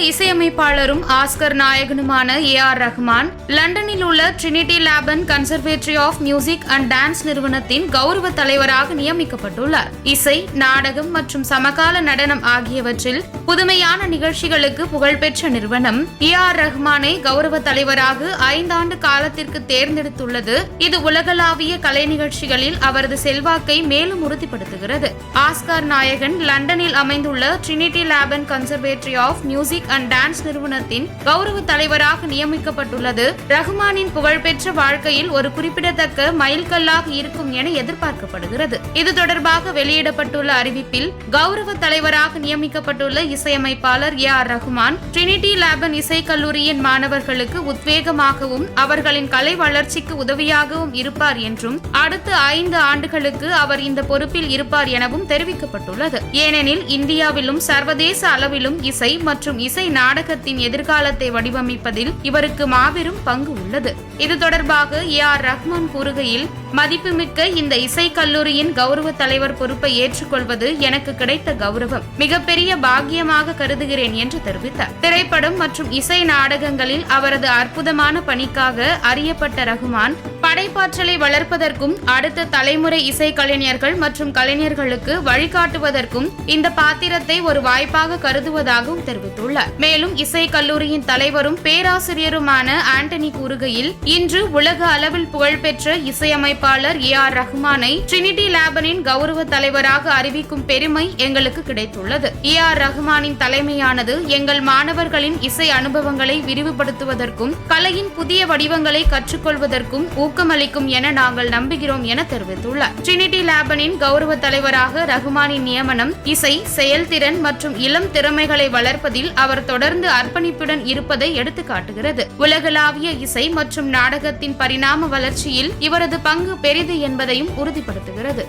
இசையமைப்பாளரும் Oscar நாயகனுமான A.R. Rahman லண்டனில் உள்ள Trinity Laban Conservatory of Music and Dance நிறுவனத்தின் கௌரவ தலைவராக நியமிக்கப்பட்டுள்ளார். இசை, நாடகம் மற்றும் சமகால நடனம் ஆகியவற்றில் புதுமையான நிகழ்ச்சிகளுக்கு புகழ்பெற்ற நிறுவனம் A.R. ரஹ்மானை கௌரவ தலைவராக 5 ஆண்டு காலத்திற்கு தேர்ந்தெடுத்துள்ளது. இது உலகளாவிய கலை நிகழ்ச்சிகளில் அவரது செல்வாக்கை மேலும் உறுதிப்படுத்துகிறது. ஆஸ்கர் நாயகன் லண்டனில் அமைந்துள்ள Trinity Laban Conservatory of Music and Dance நிறுவனத்தின் கௌரவ தலைவராக நியமிக்கப்பட்டுள்ளது ரஹ்மானின் புகழ்பெற்ற வாழ்க்கையில் ஒரு குறிப்பிடத்தக்க மைல்கல்லாக இருக்கும் என எதிர்பார்க்கப்படுகிறது. இது தொடர்பாக வெளியிடப்பட்டுள்ள அறிவிப்பில் கௌரவ தலைவராக நியமிக்கப்பட்டுள்ள இசையமைப்பாளர் A.R. ரஹ்மான் ட்ரினிட்டி லேபன் இசைக்கல்லூரியின் மாணவர்களுக்கு உத்வேகமாகவும் அவர்களின் கலை வளர்ச்சிக்கு உதவியாகவும் இருப்பார் என்றும் அடுத்த 5 ஆண்டுகளுக்கு அவர் இந்த பொறுப்பில் இருப்பார் எனவும் தெரிவிக்கப்பட்டுள்ளது. ஏனெனில் இந்தியாவிலும் சர்வதேச அளவிலும் இசை மற்றும் இசை நாடகத்தின் எதிர்காலத்தை வடிவமைப்பதில் இவருக்கு மாபெரும் பங்கு உள்ளது. இது தொடர்பாக A.R. ரஹ்மான் கூறுகையில், மதிப்புமிக்க இந்த இசை கல்லூரியின் கௌரவ தலைவர் பொறுப்பை ஏற்றுக்கொள்வது எனக்கு கிடைத்த கௌரவம், மிகப்பெரிய பாக்கியமாக கருதுகிறேன் என்று தெரிவித்தார். திரைப்படம் மற்றும் இசை நாடகங்களில் அவரது அற்புதமான பணிக்காக அறியப்பட்ட ரஹ்மான் படைப்பாற்றலை வளர்ப்பதற்கும் அடுத்த தலைமுறை இசை கலைஞர்கள் மற்றும் கலைஞர்களுக்கு வழிகாட்டுவதற்கும் இந்த பாத்திரத்தை ஒரு வாய்ப்பாக கருதுவதாகவும் தெரிவித்துள்ளார். மேலும் இசை கல்லூரியின் தலைவரும் பேராசிரியருமான ஆண்டனி கூறுகையில், இன்று உலக அளவில் புகழ்பெற்ற இசையமைப்பாளர் A.R. ரஹ்மானை ட்ரினிட்டி லேபனின் கௌரவ தலைவராக அறிவிக்கும் பெருமை எங்களுக்கு கிடைத்துள்ளது. A.R. ரஹ்மானின் தலைமையானது எங்கள் மாணவர்களின் இசை அனுபவங்களை விரிவுபடுத்துவதற்கும் கலையின் புதிய வடிவங்களை கற்றுக்கொள்வதற்கும் ஊக்கமளிக்கும் என நாங்கள் நம்புகிறோம் என தெரிவித்துள்ளார். ட்ரினிட்டி லேபனின் கௌரவ தலைவராக ரஹ்மானின் நியமனம் இசை, செயல்திறன் மற்றும் இளம் திறமைகளை வளர்ப்பதில் அவர் தொடர்ந்து அர்ப்பணிப்புடன் இருப்பதை எடுத்துக்காட்டுகிறது. உலகளாவிய இசை மற்றும் நாடகத்தின் பரிணாம வளர்ச்சியில் இவரது பங்கு பெரிது என்பதையும் உறுதிப்படுத்துகிறது.